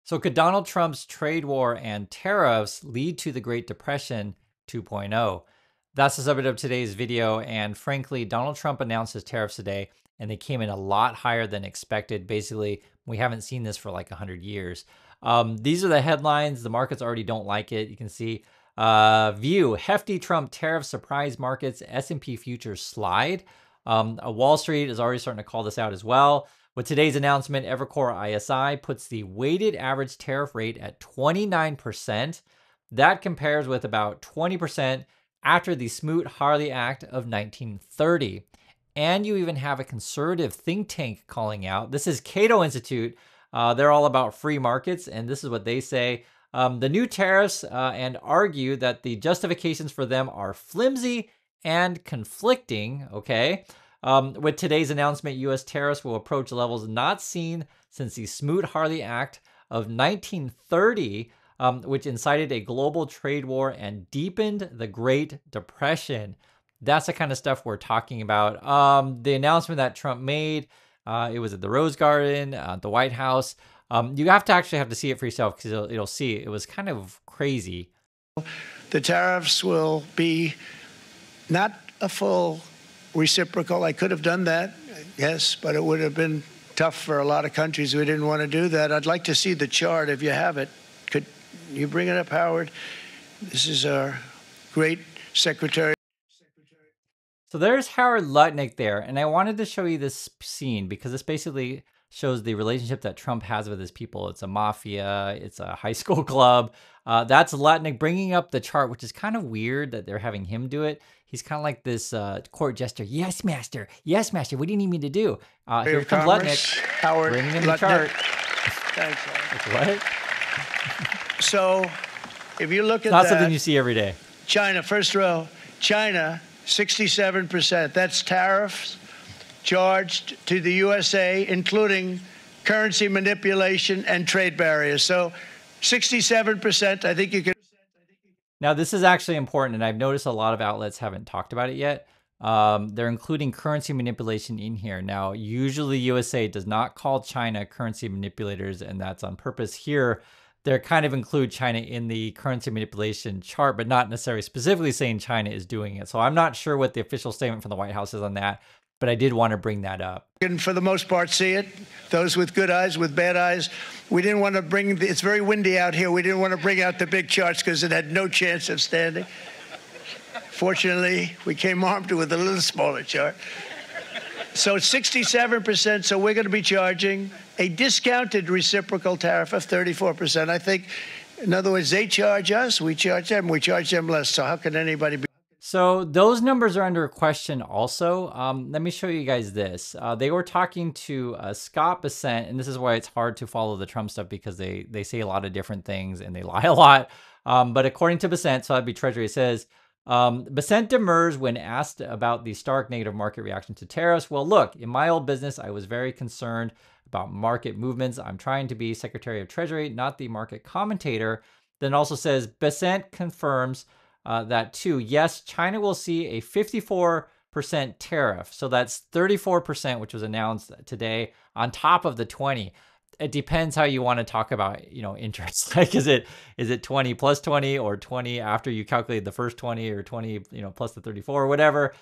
So could Donald Trump's trade war and tariffs lead to the Great Depression 2.0? That's the subject of today's video. And frankly, Donald Trump announced his tariffs today, and they came in a lot higher than expected. Basically, we haven't seen this for like 100 years. These are the headlines. The markets already don't like it. You can see view, hefty Trump tariff surprise markets, S&P futures slide. Wall Street is already starting to call this out as well. With today's announcement, Evercore ISI puts the weighted average tariff rate at 29%. That compares with about 20% after the Smoot-Hawley Act of 1930. And you even have a conservative think tank calling out. This is Cato Institute. They're all about free markets, and this is what they say. The new tariffs and argue that the justifications for them are flimsy and conflicting, okay? With today's announcement, U.S. tariffs will approach levels not seen since the Smoot-Hawley Act of 1930, which incited a global trade war and deepened the Great Depression. That's the kind of stuff we're talking about. The announcement that Trump made, it was at the Rose Garden, the White House. You have to see it for yourself because you'll see it was kind of crazy. The tariffs will be not a full reciprocal. I could have done that, yes, but it would have been tough for a lot of countries. We didn't want to do that. I'd like to see the chart if you have it. Could you bring it up, Howard? This is our great secretary. So there's Howard Lutnick there, and I wanted to show you this scene because this basically shows the relationship that Trump has with his people. It's a mafia, it's a high school club. That's Lutnick bringing up the chart, which is kind of weird that they're having him do it. He's kind of like this court jester. Yes, master. Yes, master. What do you need me to do? Here comes Lutnick, Howard bringing in Lutnick. the chart. Thanks, Howard. What? So if you look at Not that, something you see every day. China, first row, China, 67%. That's tariffs charged to the USA, including currency manipulation and trade barriers. So 67%, I think you can. Now, this is actually important, and I've noticed a lot of outlets haven't talked about it yet. They're including currency manipulation in here. Now, usually USA does not call China currency manipulators, and that's on purpose. Here, they kind of include China in the currency manipulation chart, but not necessarily specifically saying China is doing it. So I'm not sure what the official statement from the White House is on that, but I did want to bring that up. And for the most part, see it. Those with good eyes, with bad eyes. We didn't want to bring, it's very windy out here. We didn't want to bring out the big charts because it had no chance of standing. Fortunately, we came armed with a little smaller chart. So it's 67%, so we're going to be charging a discounted reciprocal tariff of 34%. I think, in other words, they charge us, we charge them less. So how can anybody be? So those numbers are under question also. Let me show you guys this. They were talking to Scott Bessent, and this is why it's hard to follow the Trump stuff because they say a lot of different things and they lie a lot. But according to Bessent, so that'd be Treasury, it says, Bessent demurs when asked about the stark negative market reaction to tariffs. Well, look, in my old business, I was very concerned about market movements. I'm trying to be Secretary of Treasury, not the market commentator. Then also says, Bessent confirms that too. Yes, China will see a 54% tariff. So that's 34%, which was announced today on top of the 20. It depends how you want to talk about, interest. Like, is it 20 plus 20 or 20 after you calculate the first 20 or 20, plus the 34 or whatever.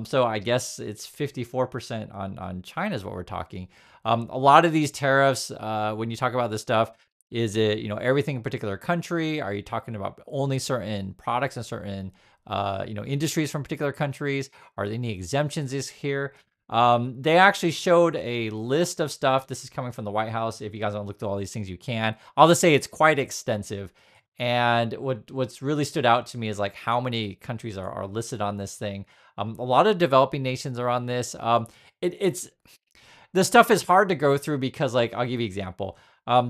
So I guess it's 54% on China is what we're talking. A lot of these tariffs, when you talk about this stuff, is it, everything in a particular country? Are you talking about only certain products and certain, industries from particular countries? Are there any exemptions here? They actually showed a list of stuff. This is coming from the White House. If you guys want to look through all these things, you can. I'll just say it's quite extensive. And what's really stood out to me is like how many countries are listed on this thing. A lot of developing nations are on this. This stuff is hard to go through because, like, I'll give you an example.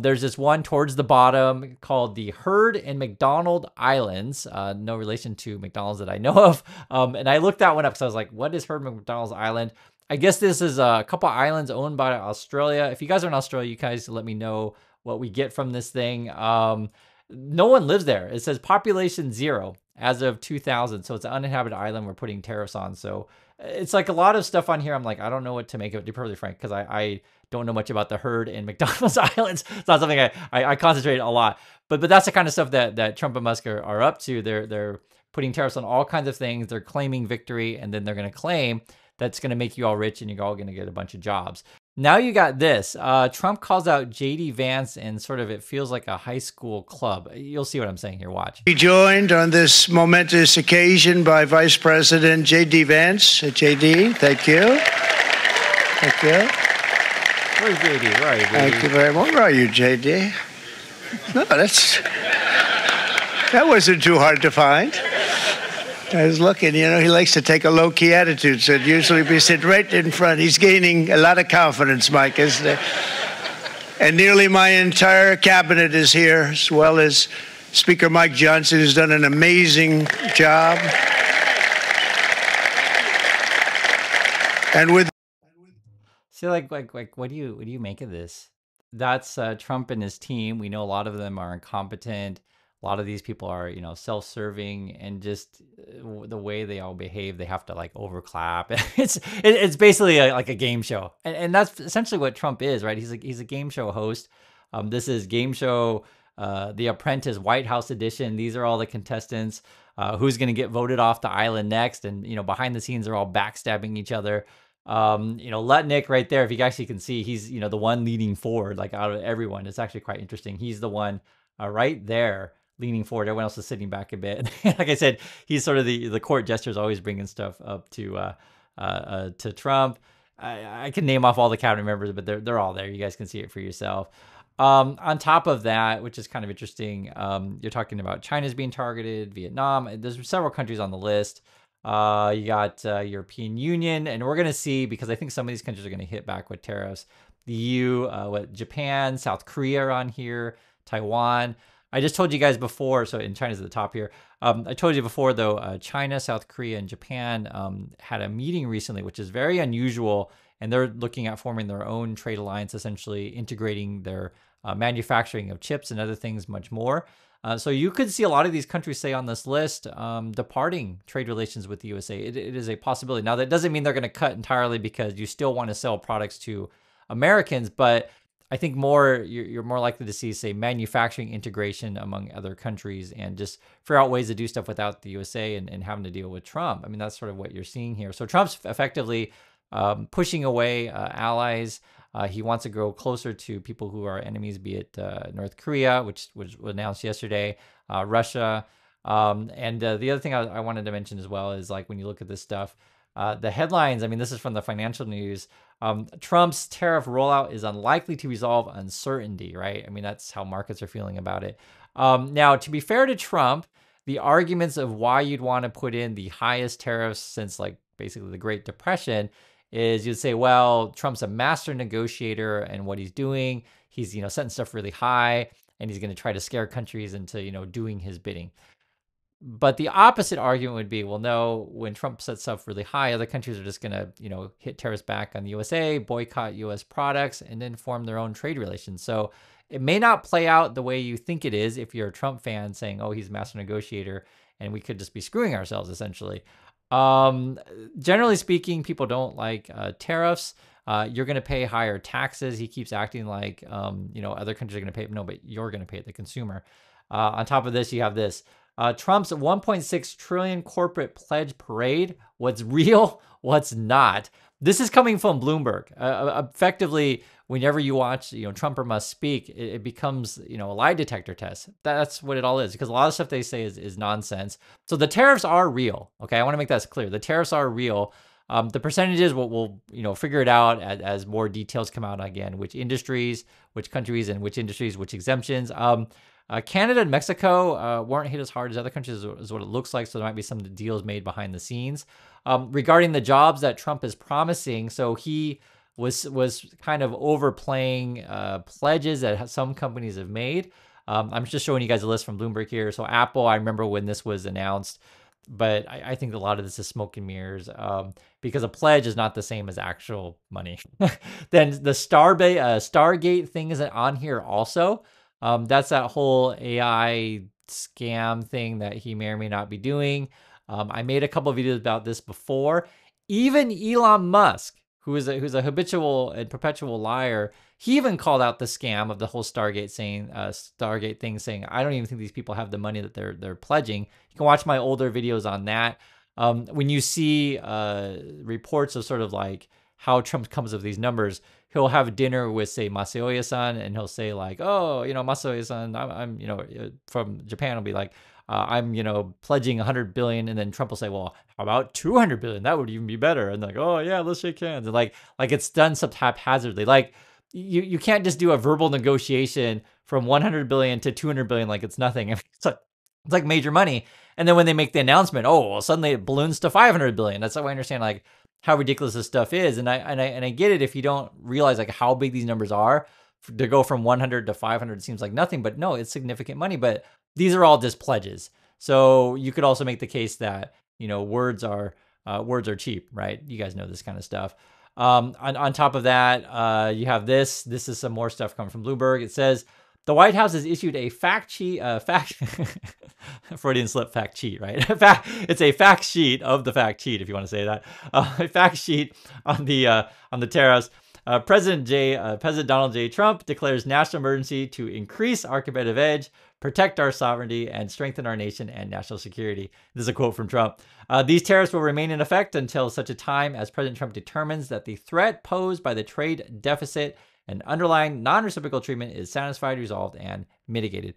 There's this one towards the bottom called the Heard and McDonald Islands. No relation to McDonald's that I know of. And I looked that one up because I was like, what is Heard and McDonald's Island? I guess this is a couple islands owned by Australia. If you guys are in Australia, you guys let me know what we get from this thing. No one lives there. It says population 0 as of 2000. So it's an uninhabited island we're putting tariffs on. So it's like a lot of stuff on here. I'm like, I don't know what to make of it, to be perfectly frank, because I don't know much about the herd in McDonald's Islands. It's not something I concentrate a lot. But that's the kind of stuff that Trump and Musk are up to. They're putting tariffs on all kinds of things. They're claiming victory, and then they're going to claim that's going to make you all rich and you're all going to get a bunch of jobs. Now you got this. Trump calls out J.D. Vance, and sort of it feels like a high school club. You'll see what I'm saying here. Watch. Be joined on this momentous occasion by Vice President J.D. Vance. J.D., thank you. Thank you. Where's J.D.? Where are you, J.D.? Thank you very much. Where are you, J.D.? No, that wasn't too hard to find. I was looking, you know, he likes to take a low-key attitude, so it'd usually be sitting right in front. He's gaining a lot of confidence, Mike, isn't it? And nearly my entire cabinet is here, as well as Speaker Mike Johnson, who's done an amazing job. And with See, like, what do you make of this? That's Trump and his team. We know a lot of them are incompetent. A lot of these people are, self-serving, and just the way they all behave, they have to like overclap. It's basically like a game show, and that's essentially what Trump is, right? He's a game show host. This is game show, The Apprentice, White House edition. These are all the contestants. Who's going to get voted off the island next? And behind the scenes, they're all backstabbing each other. Lutnick right there, if you actually can see, he's the one leaning forward, like out of everyone. It's actually quite interesting. He's the one right there leaning forward. Everyone else is sitting back a bit. Like I said, he's sort of the court jester, is always bringing stuff up to Trump. I can name off all the cabinet members, but they're all there. You guys can see it for yourself. On top of that, which is kind of interesting, you're talking about China's being targeted, Vietnam. There's several countries on the list. You got European Union, and we're going to see, because I think some of these countries are going to hit back with tariffs. The EU, Japan, South Korea are on here, Taiwan. I just told you guys before, so in China's at the top here. I told you before, though, China, South Korea, and Japan had a meeting recently, which is very unusual, and they're looking at forming their own trade alliance, essentially integrating their manufacturing of chips and other things much more. So you could see a lot of these countries say on this list departing trade relations with the USA. It is a possibility. Now, that doesn't mean they're going to cut entirely, because you still want to sell products to Americans, but I think you're more likely to see, say, manufacturing integration among other countries, and just figure out ways to do stuff without the USA and having to deal with Trump. I mean, that's sort of what you're seeing here. So Trump's effectively pushing away allies. He wants to go closer to people who are enemies, be it North Korea, which was announced yesterday, Russia. And the other thing I wanted to mention as well is, like, when you look at this stuff, the headlines, I mean, this is from the Financial News. Trump's tariff rollout is unlikely to resolve uncertainty, right? I mean, that's how markets are feeling about it. Now, to be fair to Trump, the arguments of why you'd want to put in the highest tariffs since, like, basically the Great Depression is, you'd say, well, Trump's a master negotiator, and what he's doing, he's, setting stuff really high, and he's going to try to scare countries into, doing his bidding. But the opposite argument would be, well, no, when Trump sets stuff really high, other countries are just going to, hit tariffs back on the USA, boycott US products, and then form their own trade relations. So it may not play out the way you think it is if you're a Trump fan saying, oh, he's a master negotiator, and we could just be screwing ourselves, essentially. Generally speaking, people don't like tariffs. You're going to pay higher taxes. He keeps acting like, other countries are going to pay. No, but you're going to pay, the consumer. On top of this, you have this. Trump's 1.6 trillion corporate pledge parade. What's real? What's not? This is coming from Bloomberg. Effectively, whenever you watch, Trump or Musk speak, it becomes, a lie detector test. That's what it all is, because a lot of stuff they say is nonsense. So the tariffs are real. Okay, I want to make that clear. The tariffs are real. The percentages, we'll figure it out as more details come out, again, which industries, which countries, and which industries, which exemptions. Canada and Mexico weren't hit as hard as other countries, is what it looks like. So there might be some deals made behind the scenes. Regarding the jobs that Trump is promising, so he was kind of overplaying pledges that some companies have made. I'm just showing you guys a list from Bloomberg here. So Apple, I remember when this was announced, but I think a lot of this is smoke and mirrors, because a pledge is not the same as actual money. Then the Stargate thing is on here also. That's that whole AI scam thing that he may or may not be doing. I made a couple of videos about this before. Even Elon Musk, who's a habitual and perpetual liar, he even called out the scam of the whole Stargate thing, saying, I don't even think these people have the money that they're pledging. You can watch my older videos on that. When you see reports of sort of like how Trump comes up with these numbers, he'll have dinner with, say, Masayoya-san, and he'll say like, oh, Masayoya-san, I'm from Japan, will be like, I'm, pledging 100 billion, and then Trump will say, well, how about 200 billion? That would even be better. And like, oh yeah, let's shake hands. And like it's done so haphazardly. Like you can't just do a verbal negotiation from 100 billion to 200 billion like it's nothing. It's like major money. And then when they make the announcement, oh, well, suddenly it balloons to 500 billion. That's how I understand like how ridiculous this stuff is. And I get it if you don't realize like how big these numbers are. To go from 100 to 500 seems like nothing, but no, it's significant money. But these are all just pledges. So you could also make the case that words are cheap, right? You guys know this kind of stuff. On top of that, you have this. This is some more stuff coming from Bloomberg. It says the White House has issued a fact sheet. Freudian slip, fact sheet, right? It's a fact sheet of the fact sheet, if you want to say that. A fact sheet on the tariffs. President Donald J. Trump declares national emergency to increase our competitive edge, protect our sovereignty, and strengthen our nation and national security. This is a quote from Trump. These tariffs will remain in effect until such a time as President Trump determines that the threat posed by the trade deficit and underlying non-reciprocal treatment is satisfied, resolved, and mitigated.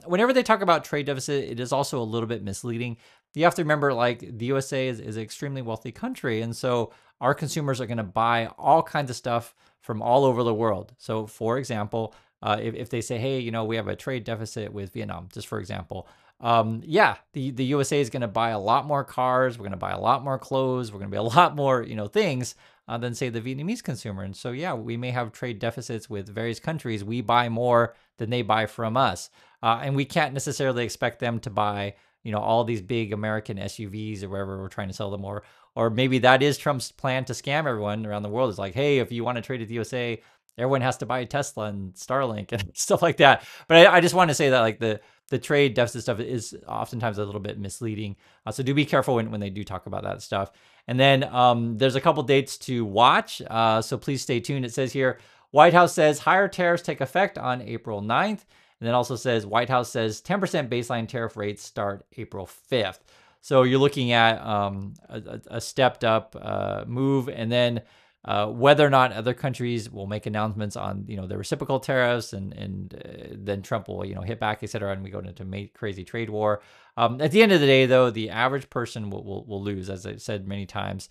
Whenever they talk about trade deficit, it is also a little bit misleading. You have to remember, like, the USA is an extremely wealthy country, and so our consumers are going to buy all kinds of stuff from all over the world. So, for example, if they say, hey, we have a trade deficit with Vietnam, just for example, the USA is going to buy a lot more cars. We're going to buy a lot more clothes. We're going to buy a lot more, things than, say, the Vietnamese consumer. And so, yeah, we may have trade deficits with various countries. We buy more than they buy from us. And we can't necessarily expect them to buy, all these big American SUVs or wherever we're trying to sell them. Or maybe that is Trump's plan to scam everyone around the world. It's like, hey, if you want to trade with the USA, everyone has to buy a Tesla and Starlink and stuff like that. But I just want to say that like the trade deficit stuff is oftentimes a little bit misleading. So do be careful when they do talk about that stuff. And then there's a couple dates to watch. So please stay tuned. It says here, White House says higher tariffs take effect on April 9th. And then also says White House says 10% baseline tariff rates start April 5th. So you're looking at a stepped up move. And then whether or not other countries will make announcements on, the reciprocal tariffs and then Trump will, hit back, et cetera, and we go into a crazy trade war. At the end of the day, though, the average person will lose, as I said many times,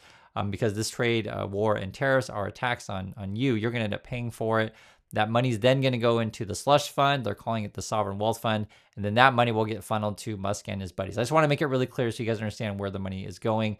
because this trade war and tariffs are a tax on you. You're going to end up paying for it. That money's then going to go into the slush fund. They're calling it the sovereign wealth fund. And then that money will get funneled to Musk and his buddies. I just want to make it really clear so you guys understand where the money is going.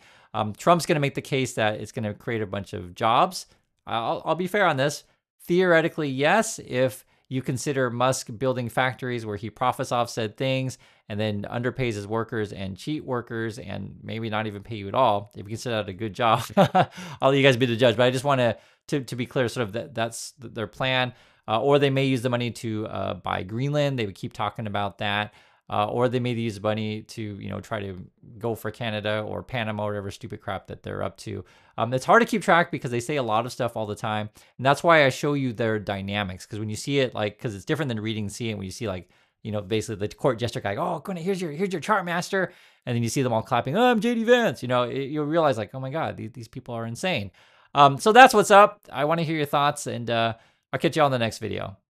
Trump's going to make the case that it's going to create a bunch of jobs. I'll be fair on this. Theoretically, yes, if you consider Musk building factories where he profits off said things and then underpays his workers and cheat workers and maybe not even pay you at all. If you consider that a good job, I'll let you guys be the judge. But I just want to be clear, sort of that's their plan. Or they may use the money to buy Greenland. They would keep talking about that. Or they may use the money to, try to go for Canada or Panama or whatever stupid crap that they're up to. It's hard to keep track because they say a lot of stuff all the time. And that's why I show you their dynamics. Because when you see it, because it's different than reading and seeing, when you see basically the court gesture guy, oh, here's your chart master. And then you see them all clapping, oh, I'm JD Vance. You'll realize like, oh my God, these people are insane. So that's what's up. I want to hear your thoughts, and I'll catch you on the next video.